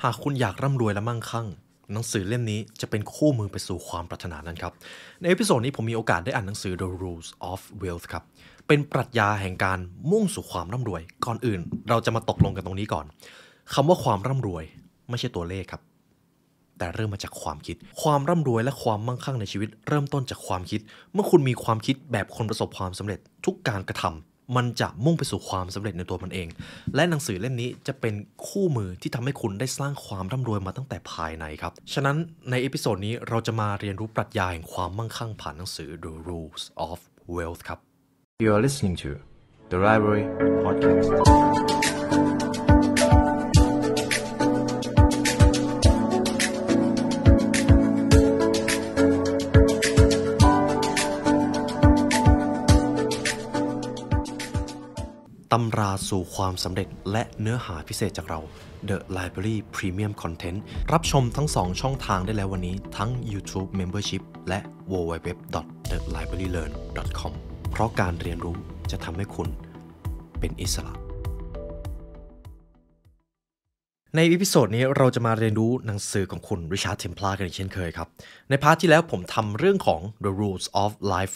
หากคุณอยากร่ำรวยและมั่งคั่งหนังสือเล่มนี้จะเป็นคู่มือไปสู่ความปรารถนานั้นครับในเอพิโซดนี้ผมมีโอกาสได้อ่านหนังสือ The Rules of Wealth ครับเป็นปรัชญาแห่งการมุ่งสู่ความร่ำรวยก่อนอื่นเราจะมาตกลงกันตรงนี้ก่อนคำว่าความร่ำรวยไม่ใช่ตัวเลขครับแต่เริ่มมาจากความคิดความร่ำรวยและความมั่งคั่งในชีวิตเริ่มต้นจากความคิดเมื่อคุณมีความคิดแบบคนประสบความสำเร็จทุกการกระทำมันจะมุ่งไปสู่ความสำเร็จในตัวมันเองและหนังสือเล่มนี้จะเป็นคู่มือที่ทำให้คุณได้สร้างความร่ำรวยมาตั้งแต่ภายในครับฉะนั้นในเอพิโซดนี้เราจะมาเรียนรู้ปรัชญาแห่งความมั่งคั่งผ่านหนังสือ The Rules of Wealth ครับ You are listening to the Library Podcast. ตำราสู่ความสำเร็จและเนื้อหาพิเศษจากเรา The Library Premium Content รับชมทั้ง2ช่องทางได้แล้ววันนี้ทั้ง YouTube Membership และ www.thelibrarylearn.com เพราะการเรียนรู้จะทำให้คุณเป็นอิสระในอีพิโซดนี้เราจะมาเรียนรู้หนังสือของคุณริชาร์ด เทมพลาร์กันอีกเช่นเคยครับในพาร์ทที่แล้วผมทำเรื่องของ The Rules of Life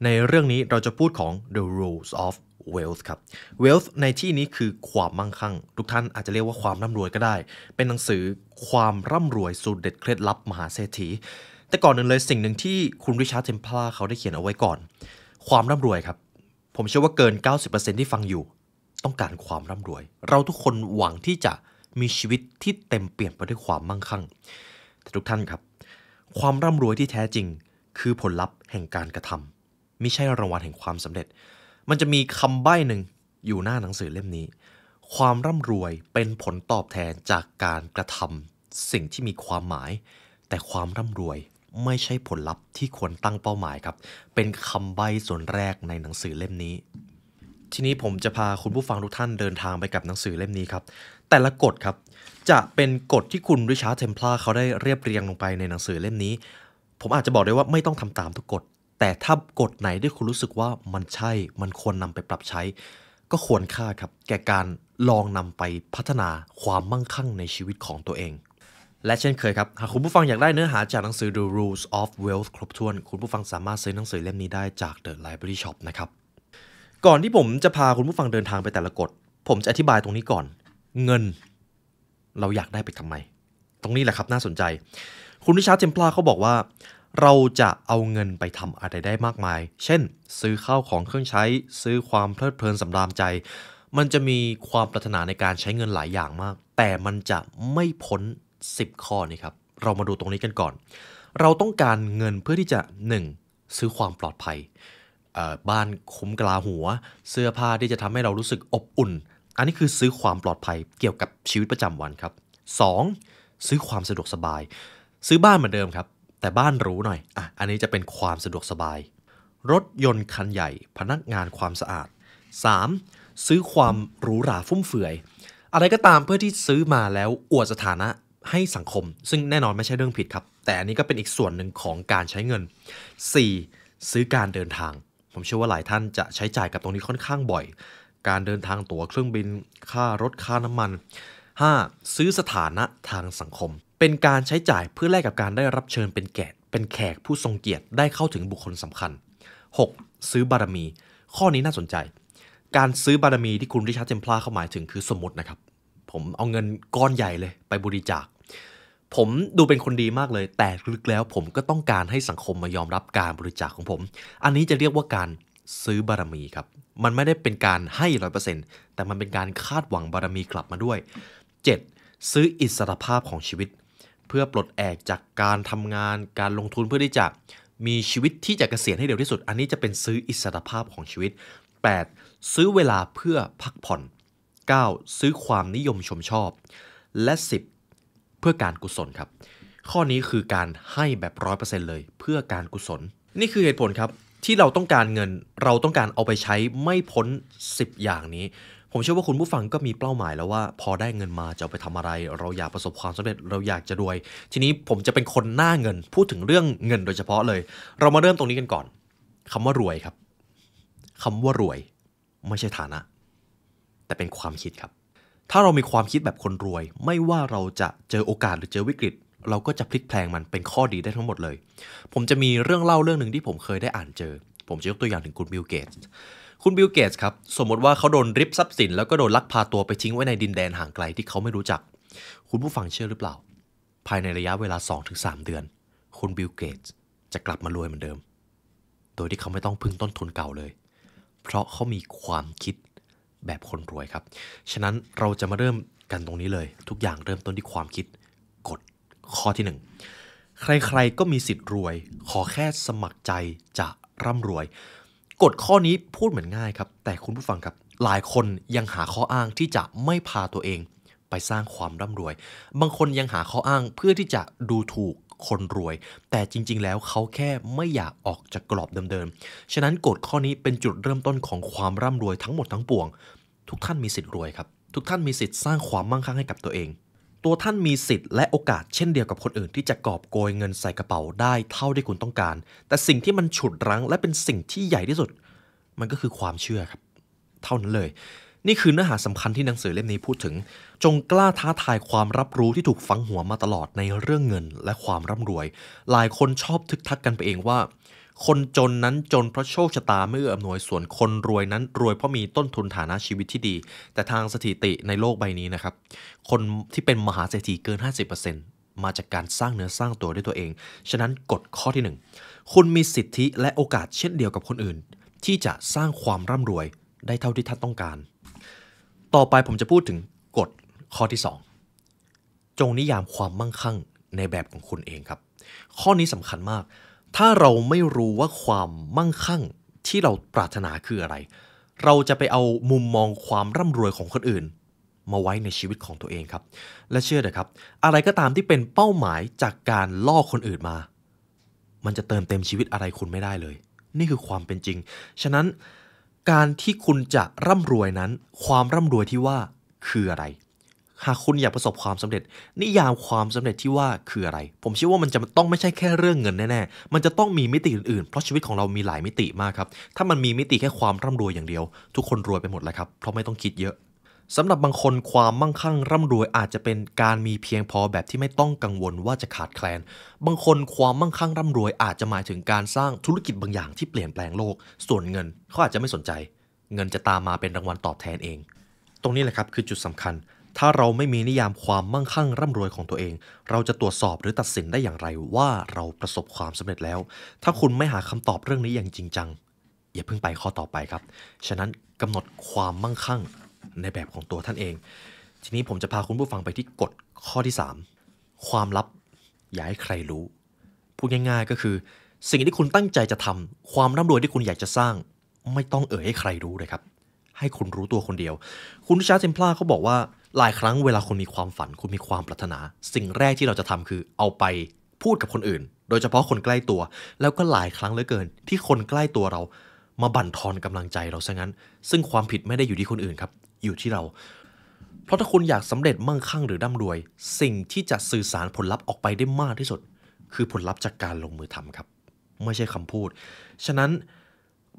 ในเรื่องนี้เราจะพูดของ The Rules of Wealth ครับ Wealth ในที่นี้คือความมั่งคั่งทุกท่านอาจจะเรียกว่าความร่ำรวยก็ได้เป็นหนังสือความร่ำรวยสูตรเด็ดเคล็ดลับมหาเศรษฐีแต่ก่อนหนึ่งเลยสิ่งหนึ่งที่คุณริชาร์ด เทมพลาร์เขาได้เขียนเอาไว้ก่อนความร่ำรวยครับผมเชื่อว่าเกิน 90% ที่ฟังอยู่ต้องการความร่ำรวยเราทุกคนหวังที่จะมีชีวิตที่เต็มเปี่ยมไปด้วยความมั่งคั่งแต่ทุกท่านครับความร่ำรวยที่แท้จริงคือผลลัพธ์แห่งการกระทำไม่ใช่รางวัลแห่งความสำเร็จมันจะมีคำใบ้หนึ่งอยู่หน้าหนังสือเล่มนี้ความร่ำรวยเป็นผลตอบแทนจากการกระทำสิ่งที่มีความหมายแต่ความร่ำรวยไม่ใช่ผลลัพธ์ที่ควรตั้งเป้าหมายครับเป็นคำใบ้ส่วนแรกในหนังสือเล่มนี้ทีนี้ผมจะพาคุณผู้ฟังทุกท่านเดินทางไปกับหนังสือเล่มนี้ครับแต่ละกฎครับจะเป็นกฎที่คุณริชาร์ด เทมพลาร์เขาได้เรียบเรียงลงไปในหนังสือเล่มนี้ผมอาจจะบอกได้ว่าไม่ต้องทำตามทุกกฎแต่ถ้ากฎไหนที่คุณรู้สึกว่ามันใช่มันควรนำไปปรับใช้ก็ควรค่าครับแก่การลองนำไปพัฒนาความมั่งคั่งในชีวิตของตัวเองและเช่นเคยครับหากคุณผู้ฟังอยากได้เนื้อหาจากหนังสือ The Rules of Wealth ครบถ้วนคุณผู้ฟังสามารถซื้อหนังสือเล่มนี้ได้จาก The Library Shop นะครับก่อนที่ผมจะพาคุณผู้ฟังเดินทางไปแต่ละกฎผมจะอธิบายตรงนี้ก่อนเงินเราอยากได้ไปทำไมตรงนี้แหละครับน่าสนใจคุณริชาร์ด เทมพลาร์เขาบอกว่าเราจะเอาเงินไปทำอะไรได้มากมายเช่นซื้อข้าวของเครื่องใช้ซื้อความเพลิดเพลินสำราญใจมันจะมีความปรารถนาในการใช้เงินหลายอย่างมากแต่มันจะไม่พ้น10ข้อนี้ครับเรามาดูตรงนี้กันก่อนเราต้องการเงินเพื่อที่จะ 1. ซื้อความปลอดภัยบ้านคุ้มกลาหัวเสื้อผ้าที่จะทำให้เรารู้สึกอบอุ่นอันนี้คือซื้อความปลอดภัยเกี่ยวกับชีวิตประจำวันครับ 2. ซื้อความสะดวกสบายซื้อบ้านเหมือนเดิมครับแต่บ้านหรูหน่อยอันนี้จะเป็นความสะดวกสบายรถยนต์คันใหญ่พนักงานความสะอาด 3. ซื้อความหรูหราฟุ่มเฟือยอะไรก็ตามเพื่อที่ซื้อมาแล้วอวดสถานะให้สังคมซึ่งแน่นอนไม่ใช่เรื่องผิดครับแต่อันนี้ก็เป็นอีกส่วนหนึ่งของการใช้เงิน 4. ซื้อการเดินทางผมเชื่อว่าหลายท่านจะใช้จ่ายกับตรงนี้ค่อนข้างบ่อยการเดินทางตั๋วเครื่องบินค่ารถค่าน้ำมัน 5. ซื้อสถานะทางสังคมเป็นการใช้จ่ายเพื่อแลกกับการได้รับเชิญเป็นแขกผู้ทรงเกียรติได้เข้าถึงบุคคลสำคัญ 6. ซื้อบารมีข้อนี้น่าสนใจการซื้อบารมีที่คุณริชาร์ด เทมพลาร์เข้าหมายถึงคือสมมตินะครับผมเอาเงินก้อนใหญ่เลยไปบริจาคผมดูเป็นคนดีมากเลยแต่ลึกแล้วผมก็ต้องการให้สังคมมายอมรับการบริจาคของผมอันนี้จะเรียกว่าการซื้อบารมีครับมันไม่ได้เป็นการให้ 100% แต่มันเป็นการคาดหวังบารมีกลับมาด้วย 7. ซื้ออิสรภาพของชีวิตเพื่อปลดแอกจากการทำงานการลงทุนเพื่อที่จะมีชีวิตที่จะเกษียณให้เร็วที่สุดอันนี้จะเป็นซื้ออิสรภาพของชีวิต 8. ซื้อเวลาเพื่อพักผ่อน 9. ซื้อความนิยมชมชอบและ 10. เพื่อการกุศลครับข้อนี้คือการให้แบบ 100% เลยเพื่อการกุศลนี่คือเหตุผลครับที่เราต้องการเงินเราต้องการเอาไปใช้ไม่พ้น10อย่างนี้ผมเชื่อว่าคุณผู้ฟังก็มีเป้าหมายแล้วว่าพอได้เงินมาจะเอาไปทำอะไรเราอยากประสบความสำเร็จเราอยากจะรวยทีนี้ผมจะเป็นคนหน้าเงินพูดถึงเรื่องเงินโดยเฉพาะเลยเรามาเริ่มตรงนี้กันก่อนคำว่ารวยครับคำว่ารวยไม่ใช่ฐานะแต่เป็นความคิดครับ ถ้าเรามีความคิดแบบคนรวยไม่ว่าเราจะเจอโอกาสหรือเจอวิกฤตเราก็จะพลิกแพลงมันเป็นข้อดีได้ทั้งหมดเลยผมจะมีเรื่องเล่าเรื่องหนึ่งที่ผมเคยได้อ่านเจอผมจะยกตัวอย่างถึงคุณบิลเกตส์คุณบิลเกตส์ครับสมมติว่าเขาโดนริบทรัพย์สินแล้วก็โดนลักพาตัวไปทิ้งไว้ในดินแดนห่างไกลที่เขาไม่รู้จักคุณผู้ฟังเชื่อหรือเปล่าภายในระยะเวลา 2-3 เดือนคุณบิลเกตส์จะกลับมารวยเหมือนเดิมโดยที่เขาไม่ต้องพึ่งต้นทุนเก่าเลยเพราะเขามีความคิดแบบคนรวยครับฉะนั้นเราจะมาเริ่มกันตรงนี้เลยทุกอย่างเริ่มต้นที่ความคิดกฎข้อที่1ใครๆก็มีสิทธิ์รวยขอแค่สมัครใจจะร่ำรวยกฎข้อนี้พูดเหมือนง่ายครับแต่คุณผู้ฟังครับหลายคนยังหาข้ออ้างที่จะไม่พาตัวเองไปสร้างความร่ำรวยบางคนยังหาข้ออ้างเพื่อที่จะดูถูกคนรวยแต่จริงๆแล้วเขาแค่ไม่อยากออกจากกรอบเดิมๆฉะนั้นกฎข้อนี้เป็นจุดเริ่มต้นของความร่ำรวยทั้งหมดทั้งปวงทุกท่านมีสิทธิ์รวยครับทุกท่านมีสิทธิ์สร้างความมั่งคั่งให้กับตัวเองตัวท่านมีสิทธิ์และโอกาสเช่นเดียวกับคนอื่นที่จะกอบโกยเงินใส่กระเป๋าได้เท่าที่คุณต้องการแต่สิ่งที่มันฉุดรั้งและเป็นสิ่งที่ใหญ่ที่สุดมันก็คือความเชื่อครับเท่านั้นเลยนี่คือเนื้อหาสำคัญที่หนังสือเล่มนี้พูดถึงจงกล้าท้าทายความรับรู้ที่ถูกฝังหัวมาตลอดในเรื่องเงินและความร่ำรวยหลายคนชอบทึกทักกันไปเองว่าคนจนนั้นจนเพราะโชคชะตาไม่เอื้ออำนวยส่วนคนรวยนั้นรวยเพราะมีต้นทุนฐานะชีวิตที่ดีแต่ทางสถิติในโลกใบนี้นะครับคนที่เป็นมหาเศรษฐีเกิน 50% มาจากการสร้างเนื้อสร้างตัวด้วยตัวเองฉะนั้นกฎข้อที่1คุณมีสิทธิและโอกาสเช่นเดียวกับคนอื่นที่จะสร้างความร่ำรวยได้เท่าที่ท่านต้องการต่อไปผมจะพูดถึงกฎข้อที่2จงนิยามความมั่งคั่งในแบบของคุณเองครับข้อนี้สำคัญมากถ้าเราไม่รู้ว่าความมั่งคั่งที่เราปรารถนาคืออะไรเราจะไปเอามุมมองความร่ำรวยของคนอื่นมาไว้ในชีวิตของตัวเองครับและเชื่อเถอะครับอะไรก็ตามที่เป็นเป้าหมายจากการล่อคนอื่นมามันจะเติมเต็มชีวิตอะไรคุณไม่ได้เลยนี่คือความเป็นจริงฉะนั้นการที่คุณจะร่ำรวยนั้นความร่ำรวยที่ว่าคืออะไรหากคุณอยากประสบความสำเร็จนิยามความสำเร็จที่ว่าคืออะไรผมเชื่อว่ามันจะต้องไม่ใช่แค่เรื่องเงินแน่ๆมันจะต้องมีมิติอื่นๆเพราะชีวิตของเรามีหลายมิติมากครับถ้ามันมีมิติแค่ความร่ำรวยอย่างเดียวทุกคนรวยไปหมดแล้วครับเพราะไม่ต้องคิดเยอะสำหรับบางคนความมั่งคั่งร่ำรวยอาจจะเป็นการมีเพียงพอแบบที่ไม่ต้องกังวลว่าจะขาดแคลนบางคนความมั่งคั่งร่ำรวยอาจจะหมายถึงการสร้างธุรกิจบางอย่างที่เปลี่ยนแปลงโลกส่วนเงินเขาอาจจะไม่สนใจเงินจะตามมาเป็นรางวัลตอบแทนเองตรงนี้แหละครับคือจุดสำคัญถ้าเราไม่มีนิยามความมั่งคั่งร่ำรวยของตัวเองเราจะตรวจสอบหรือตัดสินได้อย่างไรว่าเราประสบความสำเร็จแล้วถ้าคุณไม่หาคำตอบเรื่องนี้อย่างจริงจังอย่าเพิ่งไปข้อต่อไปครับฉะนั้นกำหนดความมั่งคั่งในแบบของตัวท่านเองทีนี้ผมจะพาคุณผู้ฟังไปที่กฎข้อที่3ความลับอย่าให้ใครรู้พูดง่ายๆก็คือสิ่งที่คุณตั้งใจจะทำความร่ำรวยที่คุณอยากจะสร้างไม่ต้องให้ใครรู้เลยครับให้คุณรู้ตัวคนเดียวคุณริชาร์ด เทมพลาร์เขาบอกว่าหลายครั้งเวลาคุณมีความฝันคุณมีความปรารถนาสิ่งแรกที่เราจะทำคือเอาไปพูดกับคนอื่นโดยเฉพาะคนใกล้ตัวแล้วก็หลายครั้งเหลือเกินที่คนใกล้ตัวเรามาบั่นทอนกำลังใจเราซะงั้นซึ่งความผิดไม่ได้อยู่ที่คนอื่นครับอยู่ที่เราเพราะถ้าคุณอยากสำเร็จมั่งคั่งหรือร่ำรวยสิ่งที่จะสื่อสารผลลัพธ์ออกไปได้มากที่สุดคือผลลัพธ์จากการลงมือทำครับไม่ใช่คำพูดฉะนั้น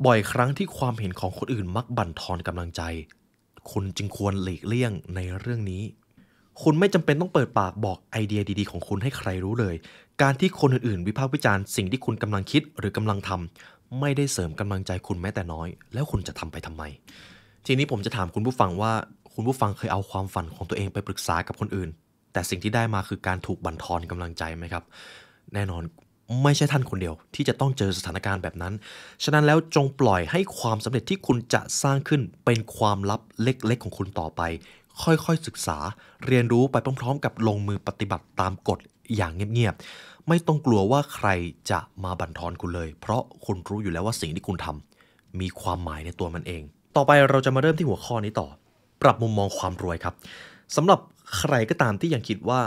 บ่อยครั้งที่ความเห็นของคนอื่นมักบั่นทอนกำลังใจคุณจึงควรหลีกเลี่ยงในเรื่องนี้คุณไม่จำเป็นต้องเปิดปากบอกไอเดียดีๆของคุณให้ใครรู้เลยการที่คนอื่นๆวิพากษ์วิจารณ์สิ่งที่คุณกำลังคิดหรือกำลังทำไม่ได้เสริมกำลังใจคุณแม้แต่น้อยแล้วคุณจะทำไปทำไมทีนี้ผมจะถามคุณผู้ฟังว่าคุณผู้ฟังเคยเอาความฝันของตัวเองไปปรึกษากับคนอื่นแต่สิ่งที่ได้มาคือการถูกบั่นทอนกำลังใจไหมครับแน่นอนไม่ใช่ท่านคนเดียวที่จะต้องเจอสถานการณ์แบบนั้นฉะนั้นแล้วจงปล่อยให้ความสำเร็จที่คุณจะสร้างขึ้นเป็นความลับเล็กๆของคุณต่อไปค่อยๆศึกษาเรียนรู้ไปพร้อมๆกับลงมือปฏิบัติตามกฎอย่างเงียบๆไม่ต้องกลัวว่าใครจะมาบั่นทอนคุณเลยเพราะคุณรู้อยู่แล้วว่าสิ่งที่คุณทำมีความหมายในตัวมันเองต่อไปเราจะมาเริ่มที่หัวข้อนี้ต่อปรับมุมมองความรวยครับสำหรับใครก็ตามที่ยังคิดว่า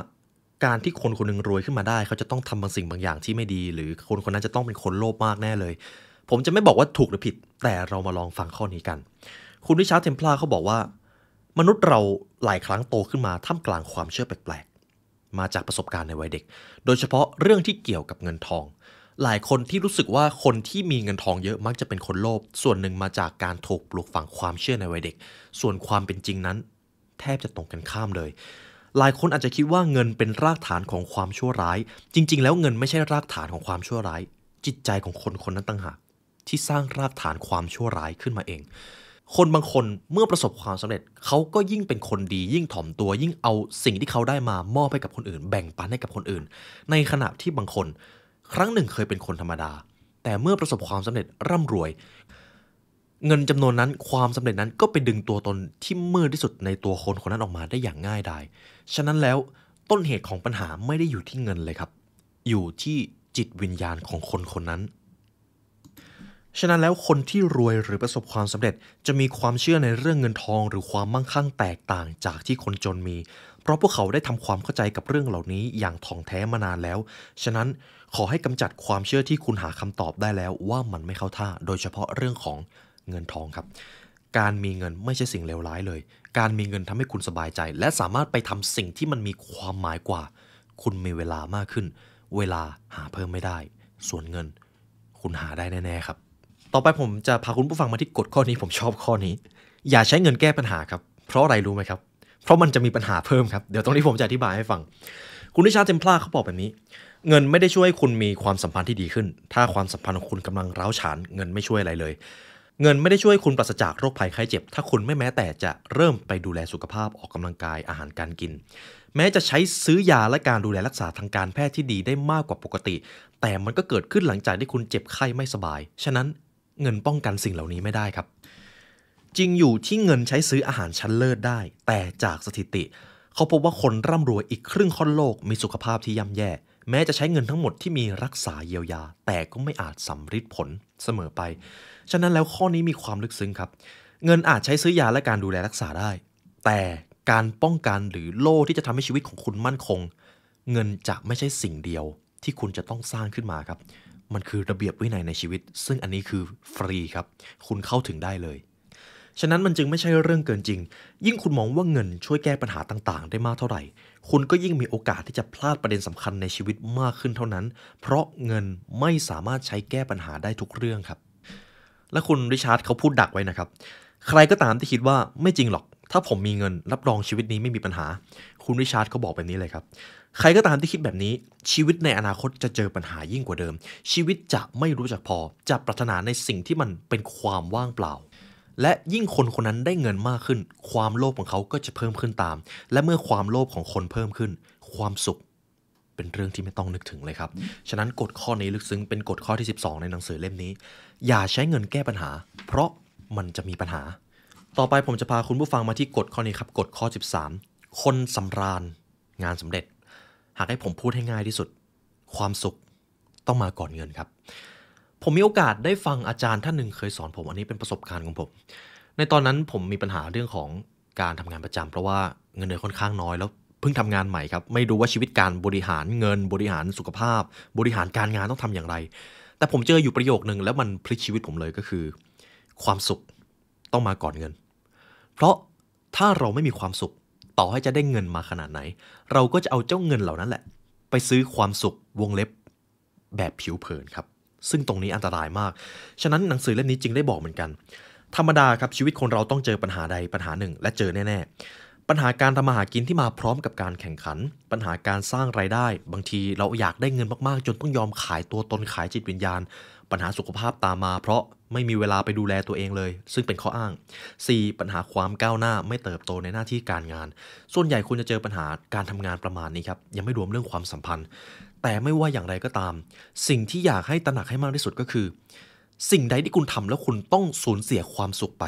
การที่คนคนนึงรวยขึ้นมาได้เขาจะต้องทำบางสิ่งบางอย่างที่ไม่ดีหรือคนคนนั้นจะต้องเป็นคนโลภมากแน่เลยผมจะไม่บอกว่าถูกหรือผิดแต่เรามาลองฟังข้อนี้กันคุณริชาร์ด เทมพลาร์เขาบอกว่ามนุษย์เราหลายครั้งโตขึ้นมาท่ามกลางความเชื่อแปลกๆมาจากประสบการณ์ในวัยเด็กโดยเฉพาะเรื่องที่เกี่ยวกับเงินทองหลายคนที่รู้สึกว่าคนที่มีเงินทองเยอะมักจะเป็นคนโลภส่วนหนึ่งมาจากการถูกปลูกฝังความเชื่อในวัยเด็กส่วนความเป็นจริงนั้น แทบจะตรงกันข้ามเลยหลายคนอาจจะคิดว่าเงินเป็นรากฐานของความชั่วร้ายจริงๆแล้วเงินไม่ใช่รากฐานของความชั่วร้ายจิตใจของคนคนนั้นต่างหากที่สร้างรากฐานความชั่วร้ายขึ้นมาเองคนบางคนเมื่อประสบความสำเร็จเขาก็ยิ่งเป็นคนดียิ่งถ่อมตัวยิ่งเอาสิ่งที่เขาได้มามอบให้กับคนอื่นแบ่งปันให้กับคนอื่นในขณะที่บางคนครั้งหนึ่งเคยเป็นคนธรรมดาแต่เมื่อประสบความสำเร็จร่ำรวยเงินจำนวนนั้นความสำเร็จนั้นก็ไปดึงตัวตนที่มืดที่สุดในตัวคนคนนั้นออกมาได้อย่างง่ายดายฉะนั้นแล้วต้นเหตุของปัญหาไม่ได้อยู่ที่เงินเลยครับอยู่ที่จิตวิญญาณของคนคนนั้นฉะนั้นแล้วคนที่รวยหรือประสบความสำเร็จจะมีความเชื่อในเรื่องเงินทองหรือความมั่งคั่งแตกต่างจากที่คนจนมีเพราะพวกเขาได้ทำความเข้าใจกับเรื่องเหล่านี้อย่างถ่องแท้มานานแล้วฉะนั้นขอให้กำจัดความเชื่อที่คุณหาคำตอบได้แล้วว่ามันไม่เข้าท่าโดยเฉพาะเรื่องของเงินทองครับการมีเงินไม่ใช่สิ่งเลวร้ายเลยการมีเงินทำให้คุณสบายใจและสามารถไปทำสิ่งที่มันมีความหมายกว่าคุณมีเวลามากขึ้นเวลาหาเพิ่มไม่ได้ส่วนเงินคุณหาได้แน่ๆครับต่อไปผมจะพาคุณผู้ฟังมาที่กฎข้อนี้ผมชอบข้อนี้อย่าใช้เงินแก้ปัญหาครับเพราะอะไรรู้ไหมครับเพราะมันจะมีปัญหาเพิ่มครับเดี๋ยวตรงนี้ผมจะอธิบายให้ฟังคุณริชาร์ด เทมพลาร์เขาบอกแบบนี้เงินไม่ได้ช่วยให้คุณมีความสัมพันธ์ที่ดีขึ้นถ้าความสัมพันธ์ของคุณกำลังร้าวฉานเงินไม่ช่วยอะไรเลยเงินไม่ได้ช่วยคุณปราศจากโรคภัยไข้เจ็บถ้าคุณไม่แม้แต่จะเริ่มไปดูแลสุขภาพออกกำลังกายอาหารการกินแม้จะใช้ซื้อยาและการดูแลรักษาทางการแพทย์ที่ดีได้มากกว่าปกติแต่มันก็เกิดขึ้นหลังจากที่คุณเจ็บไข้ไม่สบายฉะนั้นเงินป้องกันสิ่งเหล่านี้ไม่ได้ครับจริงอยู่ที่เงินใช้ซื้ออาหารชั้นเลิศได้แต่จากสถิติเขาพบว่าคนร่ำรวยอีกครึ่งค่อนโลกมีสุขภาพที่ย่ำแย่แม้จะใช้เงินทั้งหมดที่มีรักษาเยียวยาแต่ก็ไม่อาจสำฤทธิ์ผลเสมอไปฉะนั้นแล้วข้อนี้มีความลึกซึ้งครับเงินอาจใช้ซื้อยาและการดูแลรักษาได้แต่การป้องกันหรือโล่ที่จะทำให้ชีวิตของคุณมั่นคงเงินจะไม่ใช่สิ่งเดียวที่คุณจะต้องสร้างขึ้นมาครับมันคือระเบียบวินัยในชีวิตซึ่งอันนี้คือฟรีครับคุณเข้าถึงได้เลยฉะนั้นมันจึงไม่ใช่เรื่องเกินจริงยิ่งคุณมองว่าเงินช่วยแก้ปัญหาต่างๆได้มากเท่าไหร่คุณก็ยิ่งมีโอกาสที่จะพลาดประเด็นสำคัญในชีวิตมากขึ้นเท่านั้นเพราะเงินไม่สามารถใช้แก้ปัญหาได้ทุกเรื่องครับและคุณริชาร์ดเขาพูดดักไว้นะครับใครก็ตามที่คิดว่าไม่จริงหรอกถ้าผมมีเงินรับรองชีวิตนี้ไม่มีปัญหาคุณริชาร์ดเขาบอกแบบนี้เลยครับใครก็ตามที่คิดแบบนี้ชีวิตในอนาคตจะเจอปัญหายิ่งกว่าเดิมชีวิตจะไม่รู้จักพอจะปรารถนาในสิ่งที่มันเป็นความว่างเปล่าและยิ่งคนคนนั้นได้เงินมากขึ้นความโลภของเขาก็จะเพิ่มขึ้นตามและเมื่อความโลภของคนเพิ่มขึ้นความสุขเป็นเรื่องที่ไม่ต้องนึกถึงเลยครับฉะนั้นกฎข้อนี้ลึกซึ้งเป็นกฎข้อที่12ในหนังสือเล่มนี้อย่าใช้เงินแก้ปัญหาเพราะมันจะมีปัญหาต่อไปผมจะพาคุณผู้ฟังมาที่กฎข้อนี้ครับกฎข้อ13คนสำราญงานสำเร็จหากให้ผมพูดให้ง่ายที่สุดความสุขต้องมาก่อนเงินครับผมมีโอกาสได้ฟังอาจารย์ท่านหนึ่งเคยสอนผมอันนี้เป็นประสบการณ์ของผมในตอนนั้นผมมีปัญหาเรื่องของการทำงานประจำเพราะว่าเงินเดือนค่อนข้างน้อยแล้วเพิ่งทำงานใหม่ครับไม่รู้ว่าชีวิตการบริหารเงินบริหารสุขภาพบริหารการงานต้องทำอย่างไรแต่ผมเจออยู่ประโยคนึงแล้วมันพลิกชีวิตผมเลยก็คือความสุขต้องมาก่อนเงินเพราะถ้าเราไม่มีความสุขต่อให้จะได้เงินมาขนาดไหนเราก็จะเอาเจ้าเงินเหล่านั้นแหละไปซื้อความสุขวงเล็บแบบผิวเผินครับซึ่งตรงนี้อันตรายมากฉะนั้นหนังสือเล่มนี้จึงได้บอกเหมือนกันธรรมดาครับชีวิตคนเราต้องเจอปัญหาใดปัญหาหนึ่งและเจอแน่ๆปัญหาการทำมาหากินที่มาพร้อมกับการแข่งขันปัญหาการสร้างรายได้บางทีเราอยากได้เงินมากๆจนต้องยอมขายตัวตนขายจิตวิญญาณปัญหาสุขภาพตามมาเพราะไม่มีเวลาไปดูแลตัวเองเลยซึ่งเป็นข้ออ้าง 4. ปัญหาความก้าวหน้าไม่เติบโตในหน้าที่การงานส่วนใหญ่คุณจะเจอปัญหาการทำงานประมาณนี้ครับยังไม่รวมเรื่องความสัมพันธ์แต่ไม่ว่าอย่างไรก็ตามสิ่งที่อยากให้ตระหนักให้มากที่สุดก็คือสิ่งใดที่คุณทำแล้วคุณต้องสูญเสียความสุขไป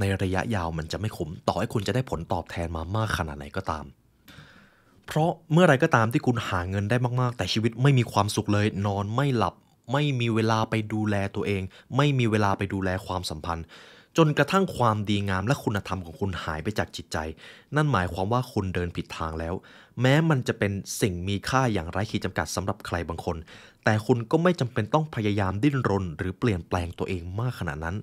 ในระยะยาวมันจะไม่คุ้มต่อให้คุณจะได้ผลตอบแทนมามากขนาดไหนก็ตามเพราะเมื่อไรก็ตามที่คุณหาเงินได้มากๆแต่ชีวิตไม่มีความสุขเลยนอนไม่หลับไม่มีเวลาไปดูแลตัวเองไม่มีเวลาไปดูแลความสัมพันธ์จนกระทั่งความดีงามและคุณธรรมของคุณหายไปจากจิตใจนั่นหมายความว่าคุณเดินผิดทางแล้วแม้มันจะเป็นสิ่งมีค่าอย่างไร้ขีดจำกัดสำหรับใครบางคนแต่คุณก็ไม่จำเป็นต้องพยายามดิ้นรนหรือเปลี่ยนแปลงตัวเองมากขนาดนั้น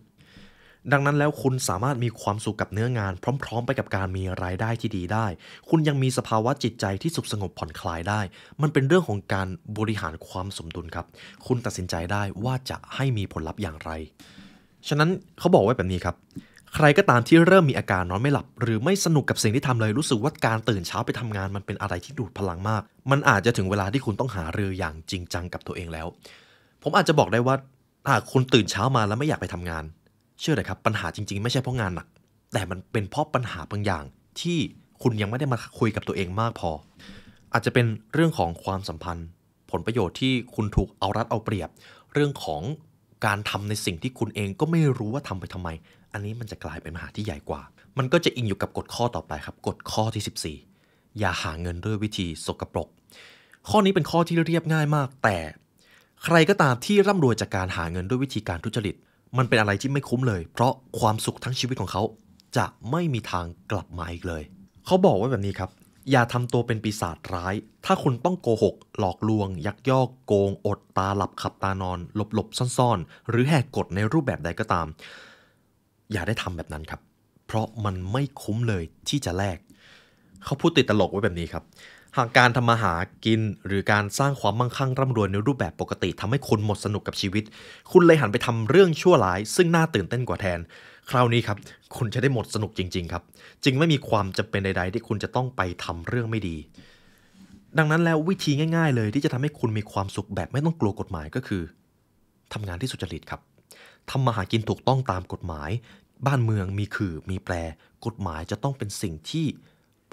ดังนั้นแล้วคุณสามารถมีความสุขกับเนื้องานพร้อมๆไปกับการมีรายได้ที่ดีได้คุณยังมีสภาวะจิตใจที่สุขสงบผ่อนคลายได้มันเป็นเรื่องของการบริหารความสมดุลครับคุณตัดสินใจได้ว่าจะให้มีผลลัพธ์อย่างไรฉะนั้นเขาบอกไว้แบบนี้ครับ ใครก็ตามที่เริ่มมีอาการนอนไม่หลับหรือไม่สนุกกับสิ่งที่ทำเลยรู้สึกว่าการตื่นเช้าไปทำงานมันเป็นอะไรที่ดูดพลังมากมันอาจจะถึงเวลาที่คุณต้องหารืออย่างจริงจังกับตัวเองแล้วผมอาจจะบอกได้ว่าหากคุณตื่นเช้ามาแล้วไม่อยากไปทำงานเชื่อเลยครับปัญหาจริงๆไม่ใช่เพราะงานหนักแต่มันเป็นเพราะปัญหาบางอย่างที่คุณยังไม่ได้มาคุยกับตัวเองมากพออาจจะเป็นเรื่องของความสัมพันธ์ผลประโยชน์ที่คุณถูกเอารัดเอาเปรียบเรื่องของการทำในสิ่งที่คุณเองก็ไม่รู้ว่าทำไปทำไมอันนี้มันจะกลายเป็นปัญหาที่ใหญ่กว่ามันก็จะอิงอยู่กับกฎข้อต่อไปครับกฎข้อที่14อย่าหาเงินด้วยวิธีสกปรกข้อนี้เป็นข้อที่เรียบง่ายมากแต่ใครก็ตามที่ร่ำรวยจากการหาเงินด้วยวิธีการทุจริตมันเป็นอะไรที่ไม่คุ้มเลยเพราะความสุขทั้งชีวิตของเขาจะไม่มีทางกลับมาอีกเลยเขาบอกไว้แบบนี้ครับอย่าทำตัวเป็นปีศาจร้ายถ้าคุณต้องโกหกหลอกลวงยักยอกโกงอดตาหลับขับตานอนหลบซ่อนๆหรือแหกกฎในรูปแบบใดก็ตามอย่าได้ทำแบบนั้นครับเพราะมันไม่คุ้มเลยที่จะแลกเขาพูดติดตลกไว้แบบนี้ครับหากการทำมาหากินหรือการสร้างความมั่งคั่งร่ำรวยในรูปแบบปกติทำให้คุณหมดสนุกกับชีวิตคุณเลยหันไปทำเรื่องชั่วร้ายซึ่งน่าตื่นเต้นกว่าแทนคราวนี้ครับคุณจะได้หมดสนุกจริงๆครับจึงไม่มีความจำเป็นใดๆที่คุณจะต้องไปทำเรื่องไม่ดีดังนั้นแล้ววิธีง่ายๆเลยที่จะทำให้คุณมีความสุขแบบไม่ต้องกลัวกฎหมายก็คือทำงานที่สุจริตครับทำมาหากินถูกต้องตามกฎหมายบ้านเมืองมีขื่อมีแปรกฎหมายจะต้องเป็นสิ่งที่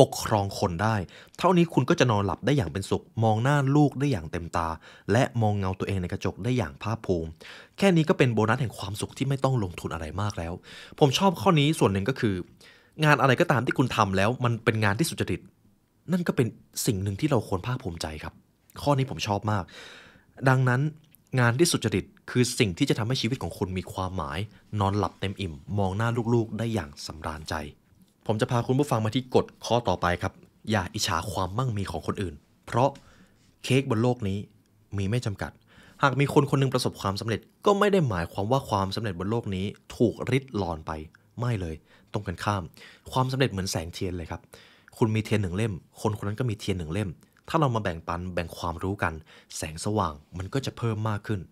ปกครองคนได้เท่านี้คุณก็จะนอนหลับได้อย่างเป็นสุขมองหน้าลูกได้อย่างเต็มตาและมองเงาตัวเองในกระจกได้อย่างภาคภูมิแค่นี้ก็เป็นโบนัสแห่งความสุขที่ไม่ต้องลงทุนอะไรมากแล้วผมชอบข้อนี้ส่วนหนึ่งก็คืองานอะไรก็ตามที่คุณทำแล้วมันเป็นงานที่สุจริตนั่นก็เป็นสิ่งหนึ่งที่เราควรภาคภูมิใจครับข้อนี้ผมชอบมากดังนั้นงานที่สุจริตคือสิ่งที่จะทำให้ชีวิตของคุณมีความหมายนอนหลับเต็มอิ่มมองหน้าลูกๆได้อย่างสำราญใจผมจะพาคุณผู้ฟังมาที่กฎข้อต่อไปครับอย่าอิจฉาความมั่งมีของคนอื่นเพราะเค้กบนโลกนี้มีไม่จำกัดหากมีคนคนหนึงประสบความสำเร็จก็ไม่ได้หมายความว่าความสำเร็จบนโลกนี้ถูกริดรอนไปไม่เลยตรงกันข้ามความสำเร็จเหมือนแสงเทียนเลยครับคุณมีเทียนหนึ่งเล่มคนคนนั้นก็มีเทียนหนึ่งเล่มถ้าเรามาแบ่งปันแบ่งความรู้กันแสงสว่างมันก็จะเพิ่มมากขึ้น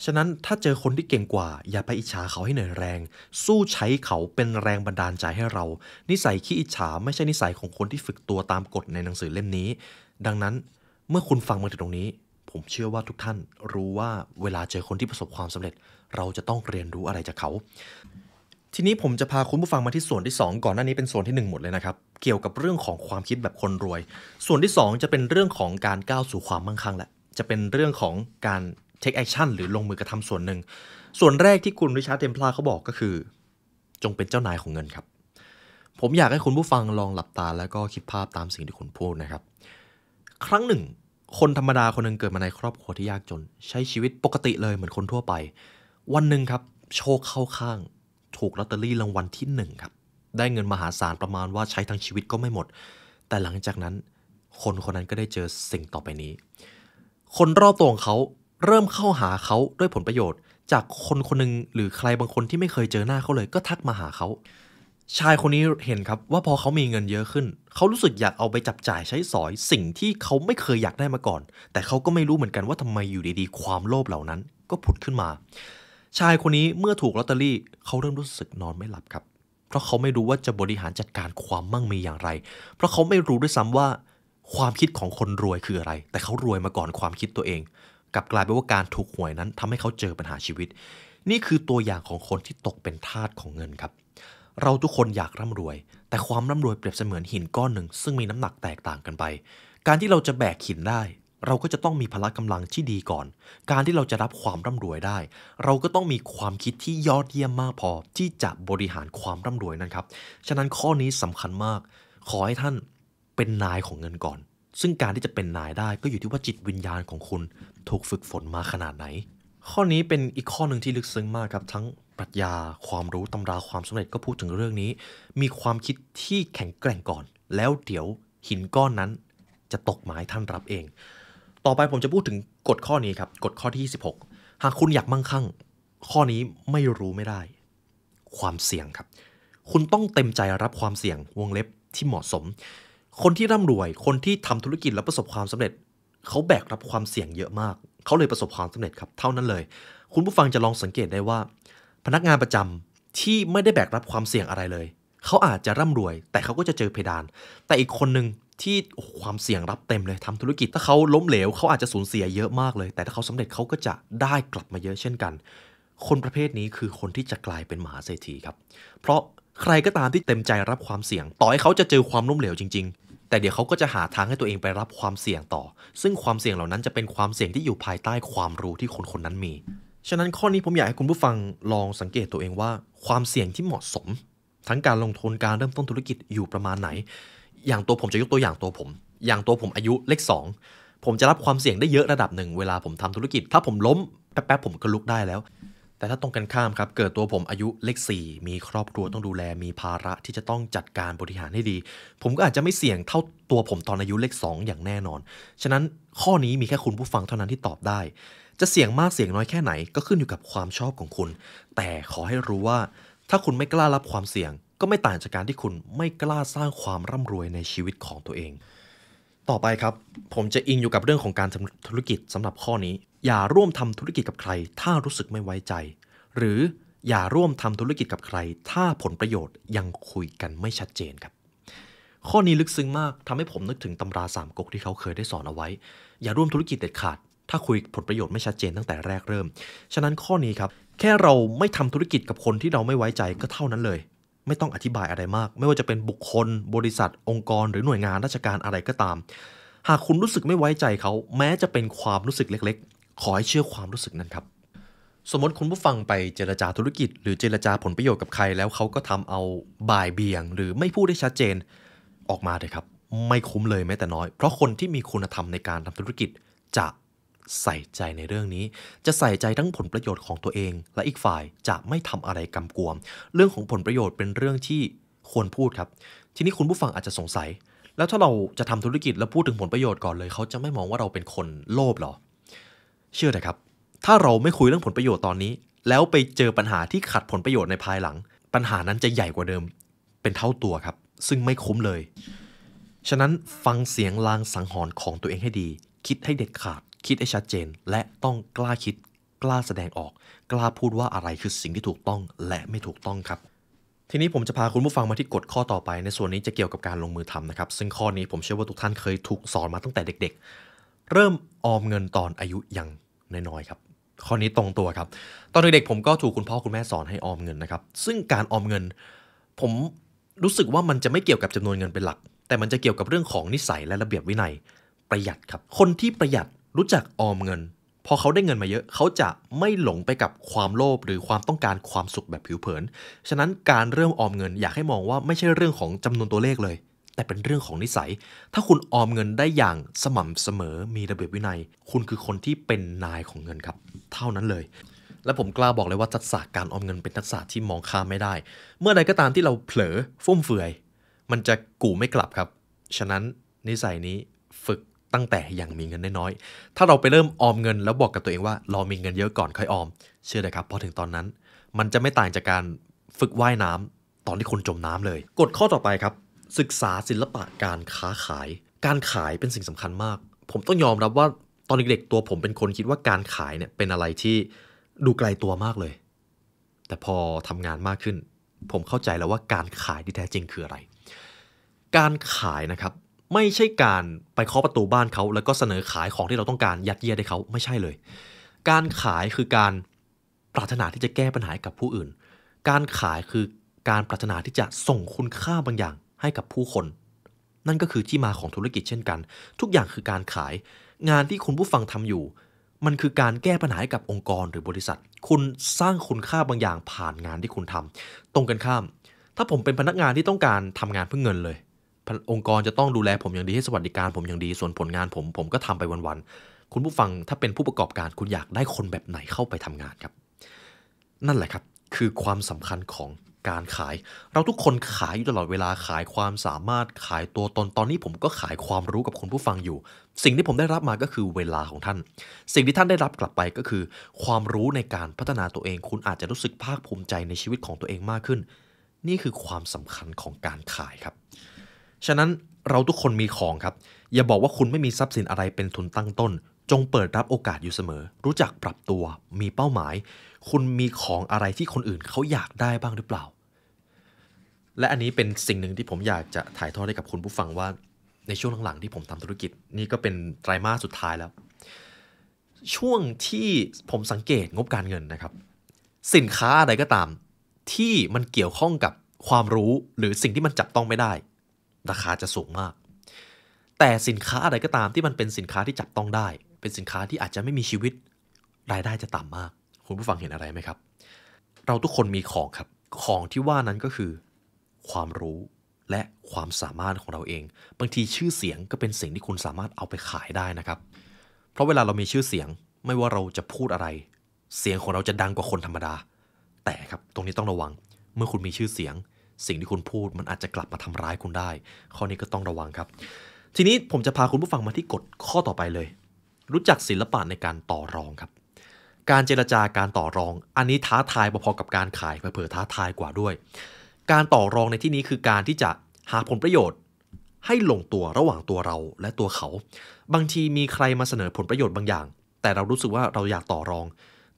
ฉะนั้นถ้าเจอคนที่เก่งกว่าอย่าไปอิจฉาเขาให้เหนื่อยแรงสู้ใช้เขาเป็นแรงบันดาลใจให้เรานิสัยขี้อิจฉาไม่ใช่นิสัยของคนที่ฝึกตัวตามกฎในหนังสือเล่มนี้ดังนั้นเมื่อคุณฟังมาถึงตรงนี้ผมเชื่อว่าทุกท่านรู้ว่าเวลาเจอคนที่ประสบความสำเร็จเราจะต้องเรียนรู้อะไรจากเขาทีนี้ผมจะพาคุณผู้ฟังมาที่ส่วนที่2ก่อนหน้านี้เป็นส่วนที่1หมดเลยนะครับเกี่ยวกับเรื่องของความคิดแบบคนรวยส่วนที่2จะเป็นเรื่องของการก้าวสู่ความมั่งคั่งแหละจะเป็นเรื่องของการtake action หรือลงมือกระทำส่วนหนึ่งส่วนแรกที่คุณริชาร์ด เทมพลาร์เขาบอกก็คือจงเป็นเจ้านายของเงินครับผมอยากให้คุณผู้ฟังลองหลับตาแล้วก็คิดภาพตามสิ่งที่คุณพูดนะครับครั้งหนึ่งคนธรรมดาคนหนึ่งเกิดมาในครอบครัวที่ยากจนใช้ชีวิตปกติเลยเหมือนคนทั่วไปวันหนึ่งครับโชคเข้าข้างถูกลอตเตอรี่รางวัลที่1ครับได้เงินมหาศาลประมาณว่าใช้ทั้งชีวิตก็ไม่หมดแต่หลังจากนั้นคนคนนั้นก็ได้เจอสิ่งต่อไปนี้คนรอบตัวของเขาเริ่มเข้าหาเขาด้วยผลประโยชน์จากคนคนหนึ่งหรือใครบางคนที่ไม่เคยเจอหน้าเขาเลยก็ทักมาหาเขาชายคนนี้เห็นครับว่าพอเขามีเงินเยอะขึ้นเขารู้สึกอยากเอาไปจับจ่ายใช้สอยสิ่งที่เขาไม่เคยอยากได้มาก่อนแต่เขาก็ไม่รู้เหมือนกันว่าทำไมอยู่ดีๆความโลภเหล่านั้นก็ผุดขึ้นมาชายคนนี้เมื่อถูกลอตเตอรี่เขาเริ่มรู้สึกนอนไม่หลับครับเพราะเขาไม่รู้ว่าจะบริหารจัดการความมั่งมีอย่างไรเพราะเขาไม่รู้ด้วยซ้ำว่าความคิดของคนรวยคืออะไรแต่เขารวยมาก่อนความคิดตัวเองกลับกลายเป็นว่าการถูกหวยนั้นทำให้เขาเจอปัญหาชีวิตนี่คือตัวอย่างของคนที่ตกเป็นทาสของเงินครับเราทุกคนอยากร่ำรวยแต่ความร่ำรวยเปรียบเสมือนหินก้อนหนึ่งซึ่งมีน้ำหนักแตกต่างกันไปการที่เราจะแบกหินได้เราก็จะต้องมีพละกำลังที่ดีก่อนการที่เราจะรับความร่ำรวยได้เราก็ต้องมีความคิดที่ยอดเยี่ยมมากพอที่จะบริหารความร่ำรวยนั้นครับฉะนั้นข้อนี้สำคัญมากขอให้ท่านเป็นนายของเงินก่อนซึ่งการที่จะเป็นนายได้ก็อยู่ที่ว่าจิตวิญญาณของคุณถูกฝึกฝนมาขนาดไหนข้อนี้เป็นอีกข้อหนึ่งที่ลึกซึ้งมากครับทั้งปรัชญาความรู้ตำราความสำเร็จก็พูดถึงเรื่องนี้มีความคิดที่แข็งแกร่งก่อนแล้วเดี๋ยวหินก้อนนั้นจะตกมาให้ท่านรับเองต่อไปผมจะพูดถึงกฎข้อนี้ครับกฎข้อที่26หากคุณอยากมั่งคั่งข้อนี้ไม่รู้ไม่ได้ความเสี่ยงครับคุณต้องเต็มใจรับความเสี่ยงวงเล็บที่เหมาะสมคนที่ร่ำรวยคนที่ทำธุรกิจแล้วประสบความสำเร็จเขาแบกรับความเสี่ยงเยอะมากเขาเลยประสบความสำเร็จครับเท่านั้นเลยคุณผู้ฟังจะลองสังเกตได้ว่าพนักงานประจำ ที่ไม่ได้แบกรับความเสี่ยงอะไรเลยเขาอาจจะร่ำรวยแต่เขาก็จะเจอเพดานแต่อีกคนนึงที่ความเสี่ยงรับเต็มเลยทำธุรกิจถ้าเขาล้มเหลวเขาอาจจะสูญเสียเยอะมากเลยแต่ถ้าเขาสำเร็จเขาก็จะได้กลับมาเยอะเช่นกันคนประเภทนี้คือคนที่จะกลายเป็นมหาเศรษฐีครับเพราะใครก็ตามที่เต็มใจรับความเสี่ยงต่อให้เขาจะเจอความล้มเหลวจริงๆแต่เดี๋ยวเขาก็จะหาทางให้ตัวเองไปรับความเสี่ยงต่อซึ่งความเสี่ยงเหล่านั้นจะเป็นความเสี่ยงที่อยู่ภายใต้ความรู้ที่คนคนนั้นมีฉะนั้นข้อนี้ผมอยากให้คุณผู้ฟังลองสังเกตตัวเองว่าความเสี่ยงที่เหมาะสมทั้งการลงทุนการเริ่มต้นธุรกิจอยู่ประมาณไหนอย่างตัวผมจะยกตัวอย่างตัวผมอายุเลข2ผมจะรับความเสี่ยงได้เยอะระดับหนึ่งเวลาผมทำธุรกิจถ้าผมล้มแป๊บๆผมก็ลุกได้แล้วแต่ถ้าตรงกันข้ามครับเกิดตัวผมอายุเลข4มีครอบครัวต้องดูแลมีภาระที่จะต้องจัดการบริหารให้ดีผมก็อาจจะไม่เสี่ยงเท่าตัวผมตอนอายุเลข2อย่างแน่นอนฉะนั้นข้อนี้มีแค่คุณผู้ฟังเท่านั้นที่ตอบได้จะเสี่ยงมากเสี่ยงน้อยแค่ไหนก็ขึ้นอยู่กับความชอบของคุณแต่ขอให้รู้ว่าถ้าคุณไม่กล้ารับความเสี่ยงก็ไม่ต่างจากการที่คุณไม่กล้าสร้างความร่ำรวยในชีวิตของตัวเองต่อไปครับผมจะอิงอยู่กับเรื่องของการทำธุรกิจสำหรับข้อนี้อย่าร่วมทำธุรกิจกับใครถ้ารู้สึกไม่ไว้ใจหรืออย่าร่วมทำธุรกิจกับใครถ้าผลประโยชน์ยังคุยกันไม่ชัดเจนครับข้อนี้ลึกซึ้งมากทำให้ผมนึกถึงตำราสามก๊กที่เขาเคยได้สอนเอาไว้อย่าร่วมธุรกิจเด็ดขาดถ้าคุยผลประโยชน์ไม่ชัดเจนตั้งแต่แรกเริ่มฉะนั้นข้อนี้ครับแค่เราไม่ทำธุรกิจกับคนที่เราไม่ไว้ใจก็เท่านั้นเลยไม่ต้องอธิบายอะไรมากไม่ว่าจะเป็นบุคคลบริษัทองค์กรหรือหน่วยงานราชการอะไรก็ตามหากคุณรู้สึกไม่ไว้ใจเขาแม้จะเป็นความรู้สึกเล็กๆขอให้เชื่อความรู้สึกนั้นครับสมมติคุณผู้ฟังไปเจรจาธุรกิจหรือเจรจาผลประโยชน์กับใครแล้วเขาก็ทำเอาบ่ายเบี่ยงหรือไม่พูดได้ชัดเจนออกมาเลยครับไม่คุ้มเลยแม้แต่น้อยเพราะคนที่มีคุณธรรมในการทำธุรกิจจะใส่ใจในเรื่องนี้จะใส่ใจทั้งผลประโยชน์ของตัวเองและอีกฝ่ายจะไม่ทำอะไรกำกวมเรื่องของผลประโยชน์เป็นเรื่องที่ควรพูดครับทีนี้คุณผู้ฟังอาจจะสงสัยแล้วถ้าเราจะทำธุรกิจแล้วพูดถึงผลประโยชน์ก่อนเลยเขาจะไม่มองว่าเราเป็นคนโลภหรอเชื่อเถอะครับถ้าเราไม่คุยเรื่องผลประโยชน์ตอนนี้แล้วไปเจอปัญหาที่ขัดผลประโยชน์ในภายหลังปัญหานั้นจะใหญ่กว่าเดิมเป็นเท่าตัวครับซึ่งไม่คุ้มเลยฉะนั้นฟังเสียงลางสังหรณ์ของตัวเองให้ดีคิดให้เด็ดขาดคิดให้ชัดเจนและต้องกล้าคิดกล้าแสดงออกกล้าพูดว่าอะไรคือสิ่งที่ถูกต้องและไม่ถูกต้องครับทีนี้ผมจะพาคุณผู้ฟังมาที่กฎข้อต่อไปในส่วนนี้จะเกี่ยวกับการลงมือทำนะครับซึ่งข้อนี้ผมเชื่อว่าทุกท่านเคยถูกสอนมาตั้งแต่เด็กๆเริ่มออมเงินตอนอายุยังน้อยๆครับข้อนี้ตรงตัวครับตอนเด็กๆผมก็ถูกคุณพ่อคุณแม่สอนให้ออมเงินนะครับซึ่งการออมเงินผมรู้สึกว่ามันจะไม่เกี่ยวกับจำนวนเงินเป็นหลักแต่มันจะเกี่ยวกับเรื่องของนิสัยและระเบียบวินัยประหยัดครับคนที่ประหยัดรู้จักออมเงินพอเขาได้เงินมาเยอะเขาจะไม่หลงไปกับความโลภหรือความต้องการความสุขแบบผิวเผินฉะนั้นการเริ่มออมเงินอยากให้มองว่าไม่ใช่เรื่องของจำนวนตัวเลขเลยแต่เป็นเรื่องของนิสัยถ้าคุณออมเงินได้อย่างสม่ำเสมอมีระเบียบวินัยคุณคือคนที่เป็นนายของเงินครับเท่านั้นเลยและผมกล้าบอกเลยว่าทักษะการออมเงินเป็นทักษะที่มองข้ามไม่ได้เมื่อใดก็ตามที่เราเผลอฟุ่มเฟือยมันจะกู่ไม่กลับครับฉะนั้นนิสัยนี้ฝึกตั้งแต่ยังมีเงินน้อยๆถ้าเราไปเริ่มออมเงินแล้วบอกกับตัวเองว่าเรามีเงินเยอะก่อนค่อยออมเชื่อเลยครับพอถึงตอนนั้นมันจะไม่ต่างจากการฝึกว่ายน้ำตอนที่คุณจมน้ำเลยกฎข้อต่อไปครับศึกษาศิลปะการค้าขายการขายเป็นสิ่งสำคัญมากผมต้องยอมรับว่าตอนเด็กๆตัวผมเป็นคนคิดว่าการขายเนี่ยเป็นอะไรที่ดูไกลตัวมากเลยแต่พอทำงานมากขึ้นผมเข้าใจแล้วว่าการขายที่แท้จริงคืออะไรการขายนะครับไม่ใช่การไปเคาะประตูบ้านเขาแล้วก็เสนอขายของที่เราต้องการยัดเยียดให้เขาไม่ใช่เลยการขายคือการปรารถนาที่จะแก้ปัญหากับผู้อื่นการขายคือการปรารถนาที่จะส่งคุณค่าบางอย่างให้กับผู้คนนั่นก็คือที่มาของธุรกิจเช่นกันทุกอย่างคือการขายงานที่คุณผู้ฟังทำอยู่มันคือการแก้ปัญหาให้กับองค์กรหรือบริษัทคุณสร้างคุณค่าบางอย่างผ่านงานที่คุณทำตรงกันข้ามถ้าผมเป็นพนักงานที่ต้องการทำงานเพื่อเงินเลยองค์กรจะต้องดูแลผมอย่างดีให้สวัสดิการผมอย่างดีส่วนผลงานผมก็ทำไปวันๆคุณผู้ฟังถ้าเป็นผู้ประกอบการคุณอยากได้คนแบบไหนเข้าไปทำงานครับนั่นแหละครับคือความสำคัญของการขายเราทุกคนขายอยู่ตลอดเวลาขายความสามารถขายตัวตนตอนนี้ผมก็ขายความรู้กับคุณผู้ฟังอยู่สิ่งที่ผมได้รับมาก็คือเวลาของท่านสิ่งที่ท่านได้รับกลับไปก็คือความรู้ในการพัฒนาตัวเองคุณอาจจะรู้สึกภาคภูมิใจในชีวิตของตัวเองมากขึ้นนี่คือความสำคัญของการขายครับฉะนั้นเราทุกคนมีของครับอย่าบอกว่าคุณไม่มีทรัพย์สินอะไรเป็นทุนตั้งต้นจงเปิดรับโอกาสอยู่เสมอรู้จักปรับตัวมีเป้าหมาย คุณมีของอะไรที่คนอื่นเขาอยากได้บ้างหรือเปล่าและอันนี้เป็นสิ่งหนึ่งที่ผมอยากจะถ่ายทอดให้กับคุณผู้ฟังว่าในช่วงหลังๆที่ผมทำธุรกิจนี่ก็เป็นไตรมาสสุดท้ายแล้วช่วงที่ผมสังเกตงบการเงินนะครับสินค้าอะไรก็ตามที่มันเกี่ยวข้องกับความรู้หรือสิ่งที่มันจับต้องไม่ได้ราคาจะสูงมากแต่สินค้าอะไรก็ตามที่มันเป็นสินค้าที่จับต้องได้เป็นสินค้าที่อาจจะไม่มีชีวิตรายได้จะต่ำมากคุณผู้ฟังเห็นอะไรไหมครับเราทุกคนมีของครับของที่ว่านั้นก็คือความรู้และความสามารถของเราเองบางทีชื่อเสียงก็เป็นสิ่งที่คุณสามารถเอาไปขายได้นะครับเพราะเวลาเรามีชื่อเสียงไม่ว่าเราจะพูดอะไรเสียงของเราจะดังกว่าคนธรรมดาแต่ครับตรงนี้ต้องระวังเมื่อคุณมีชื่อเสียงสิ่งที่คุณพูดมันอาจจะกลับมาทำร้ายคุณได้ข้อนี้ก็ต้องระวังครับทีนี้ผมจะพาคุณผู้ฟังมาที่กฎข้อต่อไปเลยรู้จักศิลปะในการต่อรองครับการเจรจาการต่อรองอันนี้ท้าทายพอๆกับการขายเผลอๆท้าทายกว่าด้วยการต่อรองในที่นี้คือการที่จะหาผลประโยชน์ให้ลงตัวระหว่างตัวเราและตัวเขาบางทีมีใครมาเสนอผลประโยชน์บางอย่างแต่เรารู้สึกว่าเราอยากต่อรอง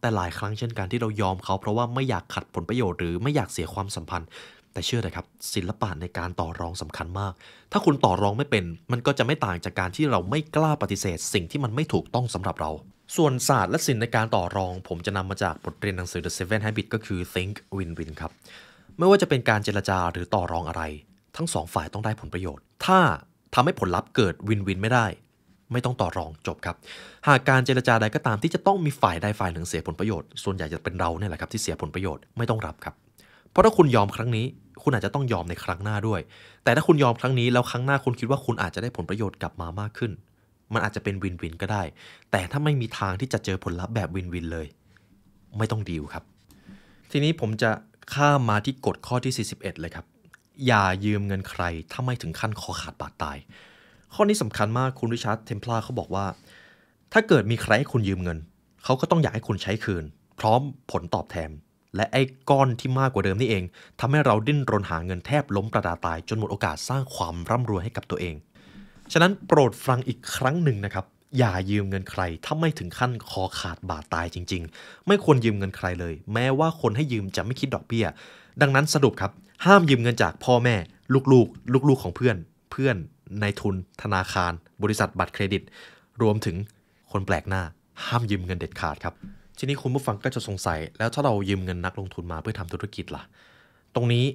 แต่หลายครั้งเช่นกันที่เรายอมเขาเพราะว่าไม่อยากขัดผลประโยชน์หรือไม่อยากเสียความสัมพันธ์แต่เชื่อเลยครับศิลปะในการต่อรองสำคัญมากถ้าคุณต่อรองไม่เป็นมันก็จะไม่ต่างจากการที่เราไม่กล้าปฏิเสธสิ่งที่มันไม่ถูกต้องสำหรับเราส่วนศาสตร์และศิลป์ในการต่อรองผมจะนำมาจากบทเรียนหนังสือ The Seven Habits ก็คือ Think Win-Win ครับไม่ว่าจะเป็นการเจรจาหรือต่อรองอะไรทั้งสองฝ่ายต้องได้ผลประโยชน์ถ้าทำให้ผลลัพธ์เกิดวินวินไม่ได้ไม่ต้องต่อรองจบครับหากการเจรจาใดก็ตามที่จะต้องมีฝ่ายใดฝ่ายหนึ่งเสียผลประโยชน์ส่วนใหญ่จะเป็นเราเนี่ยแหละครับที่เสียผลประโยชน์ไม่ต้องรับครับเพราะถ้าคุณยอมครั้งนี้คุณอาจจะต้องยอมในครั้งหน้าด้วยแต่ถ้าคุณยอมครั้งนี้แล้วครั้งหน้าคุณคิดว่าคุณอาจจะได้ผลประโยชน์กลับมามากขึ้นมันอาจจะเป็นวินวินก็ได้แต่ถ้าไม่มีทางที่จะเจอผลลัพธ์แบบวินวินเลยไม่ต้องดีลครับทีนี้ผมจะข้ามมาที่กฎข้อที่41เลยครับอย่ายืมเงินใครถ้าไม่ถึงขั้นคอขาดบาดตายข้อนี้สำคัญมากคุณริชาร์ดเทมพลาร์เขาบอกว่าถ้าเกิดมีใครให้คุณยืมเงินเขาก็ต้องอยากให้คุณใช้คืนพร้อมผลตอบแทนและไอ้ก้อนที่มากกว่าเดิมนี่เองทำให้เราดิ้นรนหาเงินแทบล้มประดาตายจนหมดโอกาสสร้างความร่ำรวยให้กับตัวเองฉะนั้นโปรดฟังอีกครั้งหนึ่งนะครับอย่ายืมเงินใครถ้าไม่ถึงขั้นคอขาดบาดตายจริงๆไม่ควรยืมเงินใครเลยแม้ว่าคนให้ยืมจะไม่คิดดอกเบี้ยดังนั้นสรุปครับห้ามยืมเงินจากพ่อแม่ลูกๆของเพื่อนนายทุนธนาคารบริษัทบัตรเครดิตรวมถึงคนแปลกหน้าห้ามยืมเงินเด็ดขาดครับทีนี้คุณผู้ฟังก็จะสงสัยแล้วถ้าเรายืมเงินนักลงทุนมาเพื่อทำธุรกิจล่ะตรงนี้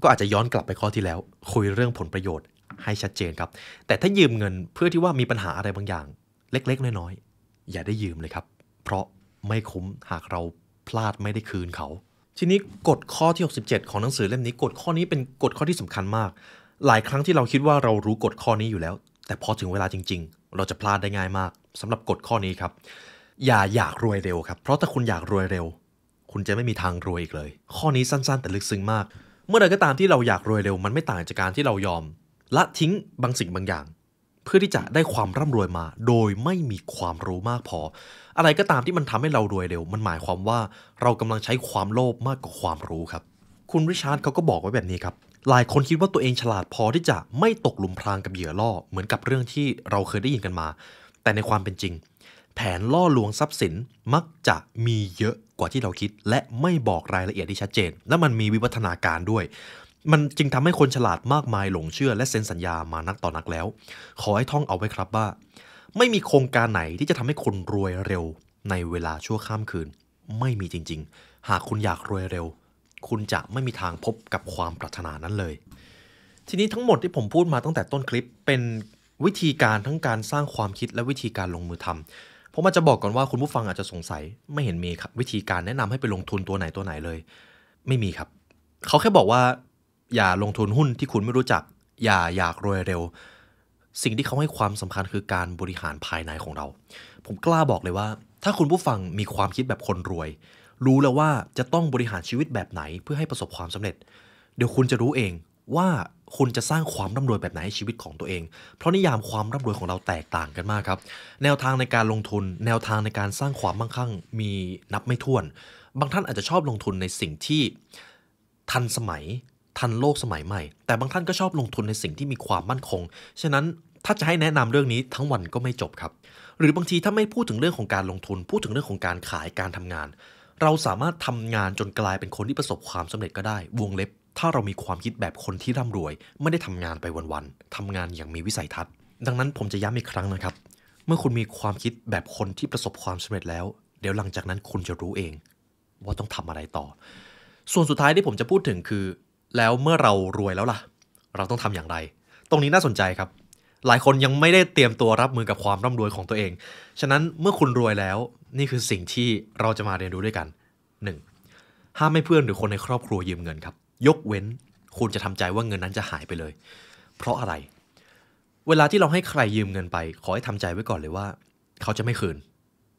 ก็อาจจะย้อนกลับไปข้อที่แล้วคุยเรื่องผลประโยชน์ให้ชัดเจนครับแต่ถ้ายืมเงินเพื่อที่ว่ามีปัญหาอะไรบางอย่างเล็กๆน้อยๆอย่าได้ยืมเลยครับเพราะไม่คุ้มหากเราพลาดไม่ได้คืนเขาทีนี้กฎข้อที่67ของหนังสือเล่มนี้กฎข้อนี้เป็นกฎข้อที่สำคัญมากหลายครั้งที่เราคิดว่าเรารู้กฎข้อนี้อยู่แล้วแต่พอถึงเวลาจริงๆเราจะพลาดได้ง่ายมากสำหรับกฎข้อนี้ครับอย่าอยากรวยเร็วครับเพราะถ้าคุณอยากรวยเร็วคุณจะไม่มีทางรวยอีกเลยข้อนี้สั้นๆแต่ลึกซึ้งมากเมื่อใดก็ตามที่เราอยากรวยเร็วมันไม่ต่างจากการที่เรายอมละทิ้งบางสิ่งบางอย่างเพื่อที่จะได้ความร่ำรวยมาโดยไม่มีความรู้มากพออะไรก็ตามที่มันทำให้เรารวยเร็วมันหมายความว่าเรากำลังใช้ความโลภมากกว่าความรู้ครับคุณริชาร์ดเขาก็บอกไว้แบบนี้ครับหลายคนคิดว่าตัวเองฉลาดพอที่จะไม่ตกหลุมพรางกับเหยื่อล่อเหมือนกับเรื่องที่เราเคยได้ยินกันมาแต่ในความเป็นจริงแผนล่อลวงทรัพย์สินมักจะมีเยอะกว่าที่เราคิดและไม่บอกรายละเอียดที่ชัดเจนและมันมีวิวัฒนาการด้วยมันจึงทำให้คนฉลาดมากมายหลงเชื่อและเซ็นสัญญามานักต่อนักแล้วขอให้ท่องเอาไว้ครับว่าไม่มีโครงการไหนที่จะทำให้คนรวยเร็วในเวลาชั่วข้ามคืนไม่มีจริงๆหากคุณอยากรวยเร็วคุณจะไม่มีทางพบกับความปรารถนานั้นเลยทีนี้ทั้งหมดที่ผมพูดมาตั้งแต่ต้นคลิปเป็นวิธีการทั้งการสร้างความคิดและวิธีการลงมือทำผมอาจจะบอกก่อนว่าคุณผู้ฟังอาจจะสงสัยไม่เห็นมีครับวิธีการแนะนำให้ไปลงทุนตัวไหนเลยไม่มีครับเขาแค่บอกว่าอย่าลงทุนหุ้นที่คุณไม่รู้จักอย่าอยากรวยเร็วสิ่งที่เขาให้ความสำคัญคือการบริหารภายในของเราผมกล้าบอกเลยว่าถ้าคุณผู้ฟังมีความคิดแบบคนรวยรู้แล้วว่าจะต้องบริหารชีวิตแบบไหนเพื่อให้ประสบความสำเร็จเดี๋ยวคุณจะรู้เองว่าคุณจะสร้างความร่ำรวยแบบไหนให้ชีวิตของตัวเองเพราะนิยามความร่ำรวยของเราแตกต่างกันมากครับแนวทางในการลงทุนแนวทางในการสร้างความมั่งคั่งมีนับไม่ถ้วนบางท่านอาจจะชอบลงทุนในสิ่งที่ทันสมัยทันโลกสมัยใหม่แต่บางท่านก็ชอบลงทุนในสิ่งที่มีความมั่นคงฉะนั้นถ้าจะให้แนะนำเรื่องนี้ทั้งวันก็ไม่จบครับหรือบางทีถ้าไม่พูดถึงเรื่องของการลงทุนพูดถึงเรื่องของการขายการทำงาน เราสามารถทำงานจนกลายเป็นคนที่ประสบความสำเร็จก็ได้วงเล็บถ้าเรามีความคิดแบบคนที่ร่ำรวยไม่ได้ทำงานไปวันๆทำงานอย่างมีวิสัยทัศน์ดังนั้นผมจะย้ำอีกครั้งนะครับเมื่อคุณมีความคิดแบบคนที่ประสบความสำเร็จแล้วเดี๋ยวหลังจากนั้นคุณจะรู้เองว่าต้องทำอะไรต่อส่วนสุดท้ายที่ผมจะพูดถึงคือแล้วเมื่อเรารวยแล้วล่ะเราต้องทำอย่างไรตรงนี้น่าสนใจครับหลายคนยังไม่ได้เตรียมตัวรับมือกับความร่ำรวยของตัวเองฉะนั้นเมื่อคุณรวยแล้วนี่คือสิ่งที่เราจะมาเรียนรู้ด้วยกัน 1. ห้ามให้เพื่อนหรือคนในครอบครัวยืมเงินครับยกเว้นคุณจะทำใจว่าเงินนั้นจะหายไปเลยเพราะอะไรเวลาที่เราให้ใครยืมเงินไปขอให้ทำใจไว้ก่อนเลยว่าเขาจะไม่คืน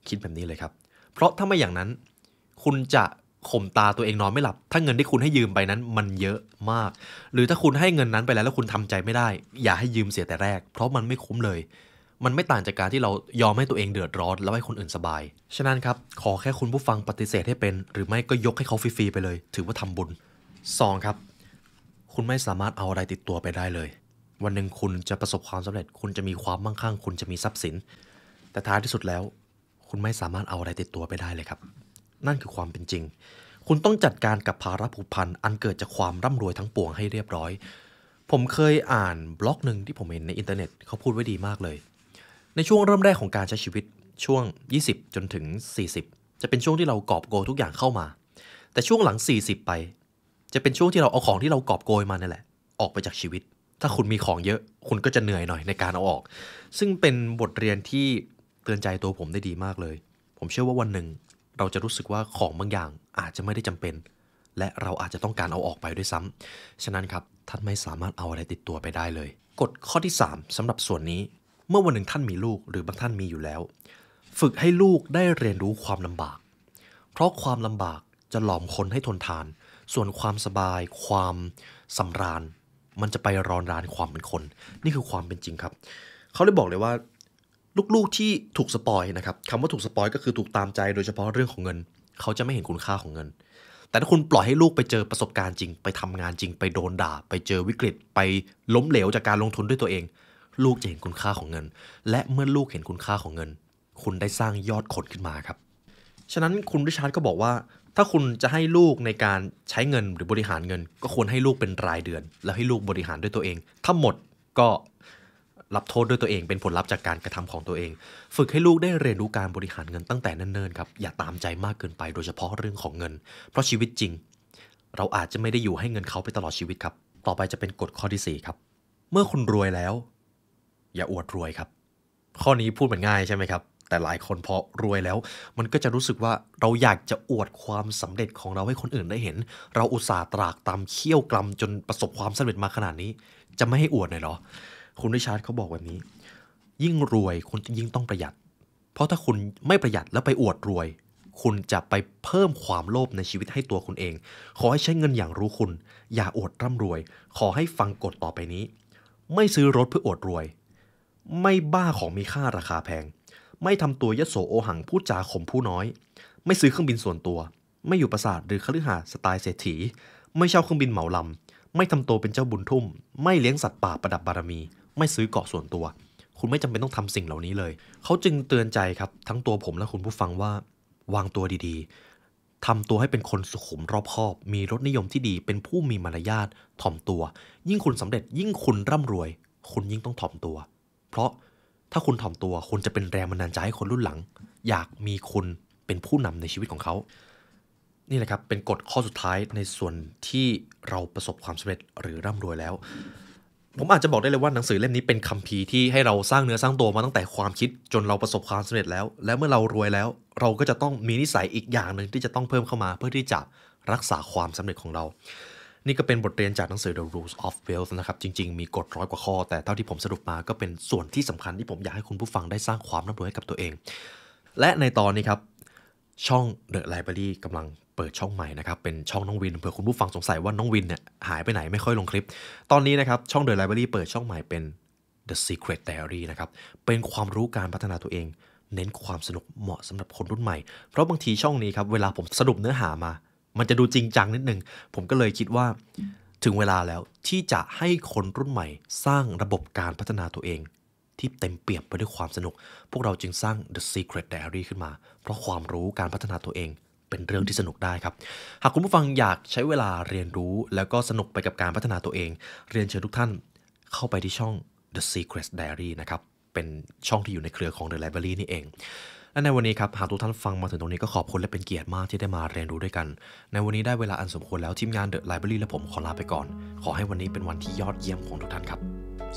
คิดแบบนี้เลยครับเพราะถ้าไม่อย่างนั้นคุณจะข่มตาตัวเองนอนไม่หลับถ้าเงินที่คุณให้ยืมไปนั้นมันเยอะมากหรือถ้าคุณให้เงินนั้นไปแล้วคุณทำใจไม่ได้อย่าให้ยืมเสียแต่แรกเพราะมันไม่คุ้มเลยมันไม่ต่างจากการที่เรายอมให้ตัวเองเดือดร้อนแล้วให้คนอื่นสบายฉะนั้นครับขอแค่คุณผู้ฟังปฏิเสธให้เป็นหรือไม่ก็ยกให้เขาฟรีๆไปเลยถือว่าทำบุญ 2. ครับคุณไม่สามารถเอาอะไรติดตัวไปได้เลยวันหนึ่งคุณจะประสบความสำเร็จคุณจะมีความมั่งคั่งคุณจะมีทรัพย์สินแต่ท้ายที่สุดแล้วคุณไม่สามารถเอาอะไรติดตัวไปได้เลยครับนั่นคือความเป็นจริงคุณต้องจัดการกับภาระผูกพันอันเกิดจากความร่ำรวยทั้งปวงให้เรียบร้อยผมเคยอ่านบล็อกหนึ่งที่ผมเห็นในอินเทอร์เน็ตเขาพูดไว้ดีมากเลยในช่วงเริ่มแรกของการใช้ชีวิตช่วง20จนถึง40จะเป็นช่วงที่เรากอบโกยทุกอย่างเข้ามาแต่ช่วงหลัง40ไปจะเป็นช่วงที่เราเอาของที่เรากอบโกยมานั่นแหละออกไปจากชีวิตถ้าคุณมีของเยอะคุณก็จะเหนื่อยหน่อยในการเอาออกซึ่งเป็นบทเรียนที่เตือนใจตัวผมได้ดีมากเลยผมเชื่อว่าวันหนึ่งเราจะรู้สึกว่าของบางอย่างอาจจะไม่ได้จำเป็นและเราอาจจะต้องการเอาออกไปด้วยซ้ำฉะนั้นครับท่านไม่สามารถเอาอะไรติดตัวไปได้เลยกฎข้อที่3สำหรับส่วนนี้เมื่อวันหนึ่งท่านมีลูกหรือบางท่านมีอยู่แล้วฝึกให้ลูกได้เรียนรู้ความลำบากเพราะความลำบากจะหลอมคนให้ทนทานส่วนความสบายความสำราญมันจะไปรอนรานความเป็นคนนี่คือความเป็นจริงครับเขาเลยบอกเลยว่าลูกๆที่ถูกสปอยนะครับคำว่าถูกสปอยก็คือถูกตามใจโดยเฉพาะเรื่องของเงินเขาจะไม่เห็นคุณค่าของเงินแต่ถ้าคุณปล่อยให้ลูกไปเจอประสบการณ์จริงไปทำงานจริงไปโดนด่าไปเจอวิกฤตไปล้มเหลวจากการลงทุนด้วยตัวเองลูกจะเห็นคุณค่าของเงินและเมื่อลูกเห็นคุณค่าของเงินคุณได้สร้างยอดคนขึ้นมาครับฉะนั้นคุณริชาร์ดก็บอกว่าถ้าคุณจะให้ลูกในการใช้เงินหรือบริหารเงินก็ควรให้ลูกเป็นรายเดือนแล้วให้ลูกบริหารด้วยตัวเองถ้าหมดก็รับโทษด้วยตัวเองเป็นผลลัพธ์จากการกระทำของตัวเองฝึกให้ลูกได้เรียนรู้การบริหารเงินตั้งแต่เนิ่นๆครับอย่าตามใจมากเกินไปโดยเฉพาะเรื่องของเงินเพราะชีวิตจริงเราอาจจะไม่ได้อยู่ให้เงินเขาไปตลอดชีวิตครับต่อไปจะเป็นกฎข้อที่4ครับเมื่อคุณรวยแล้วอย่าอวดรวยครับข้อนี้พูดมันง่ายใช่ไหมครับแต่หลายคนพอรวยแล้วมันก็จะรู้สึกว่าเราอยากจะอวดความสำเร็จของเราให้คนอื่นได้เห็นเราอุตส่าห์ตรากตรำเคี่ยวกลำจนประสบความสำเร็จมาขนาดนี้จะไม่ให้อวดหน่อยเหรอคุณริชาร์ดเขาบอกแบบนี้ยิ่งรวยคุณยิ่งต้องประหยัดเพราะถ้าคุณไม่ประหยัดแล้วไปอวดรวยคุณจะไปเพิ่มความโลภในชีวิตให้ตัวคุณเองขอให้ใช้เงินอย่างรู้คุณอย่าอวดร่ำรวยขอให้ฟังกฎต่อไปนี้ไม่ซื้อรถเพื่ออวดรวยไม่บ้าของมีค่าราคาแพงไม่ทำตัวยโสโอหังพูดจาข่มผู้น้อยไม่ซื้อเครื่องบินส่วนตัวไม่อยู่ปราสาทหรือคฤหาสน์สไตล์เศรษฐีไม่เช่าเครื่องบินเหมาลำไม่ทำตัวเป็นเจ้าบุญทุ่มไม่เลี้ยงสัตว์ป่าประดับบารมีไม่ซื้อเกาะส่วนตัวคุณไม่จำเป็นต้องทำสิ่งเหล่านี้เลยเขาจึงเตือนใจครับทั้งตัวผมและคุณผู้ฟังว่าวางตัวดีๆทำตัวให้เป็นคนสุขุมรอบคอบมีรสนิยมที่ดีเป็นผู้มีมารยาทถ่อมตัวยิ่งคุณสำเร็จยิ่งคุณร่ำรวยคุณยิ่งต้องถ่อมตัวเพราะถ้าคุณถ่อมตัวคุณจะเป็นแรงบันดาลใจให้คนรุ่นหลังอยากมีคุณเป็นผู้นำในชีวิตของเขานี่แหละครับเป็นกฎข้อสุดท้ายในส่วนที่เราประสบความสำเร็จหรือร่ำรวยแล้วผมอาจจะบอกได้เลยว่าหนังสือเล่มนี้เป็นคัมภีร์ที่ให้เราสร้างเนื้อสร้างตัวมาตั้งแต่ความคิดจนเราประสบความสำเร็จแล้วและเมื่อเรารวยแล้วเราก็จะต้องมีนิสัยอีกอย่างหนึ่งที่จะต้องเพิ่มเข้ามาเพื่อที่จะรักษาความสำเร็จของเรานี่ก็เป็นบทเรียนจากหนังสือ The Rules of Wealth นะครับจริงๆมีกฎ100 กว่าข้อแต่เท่าที่ผมสรุปมาก็เป็นส่วนที่สำคัญที่ผมอยากให้คุณผู้ฟังได้สร้างความร่ำรวยให้กับตัวเองและในตอนนี้ครับช่อง The Library กำลังเปิดช่องใหม่นะครับเป็นช่องน้องวินเผื่อคุณผู้ฟังสงสัยว่าน้องวินเนี่ยหายไปไหนไม่ค่อยลงคลิปตอนนี้นะครับช่อง The Library เปิดช่องใหม่เป็น The Secret Diary นะครับเป็นความรู้การพัฒนาตัวเองเน้นความสนุกเหมาะสำหรับคนรุ่นใหม่เพราะบางทีช่องนี้ครับเวลาผมสรุปเนื้อหามามันจะดูจริงจังนิดนึงผมก็เลยคิดว่าถึงเวลาแล้วที่จะให้คนรุ่นใหม่สร้างระบบการพัฒนาตัวเองที่เต็มเปี่ยมไปด้วยความสนุกพวกเราจึงสร้าง The Secret Diary ขึ้นมาเพราะความรู้การพัฒนาตัวเอง เป็นเรื่องที่สนุกได้ครับหากคุณผู้ฟังอยากใช้เวลาเรียนรู้แล้วก็สนุกไปกับการพัฒนาตัวเองเรียนเชิญทุกท่านเข้าไปที่ช่อง The Secret Diary นะครับเป็นช่องที่อยู่ในเครือของ The Library นี่เองและในวันนี้ครับหากทุกท่านฟังมาถึงตรงนี้ก็ขอบคุณและเป็นเกียรติมากที่ได้มาเรียนรู้ด้วยกันในวันนี้ได้เวลาอันสมควรแล้วทีมงาน The Library และผมขอลาไปก่อนขอให้วันนี้เป็นวันที่ยอดเยี่ยมของทุกท่านครับ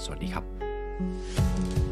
สวัสดีครับ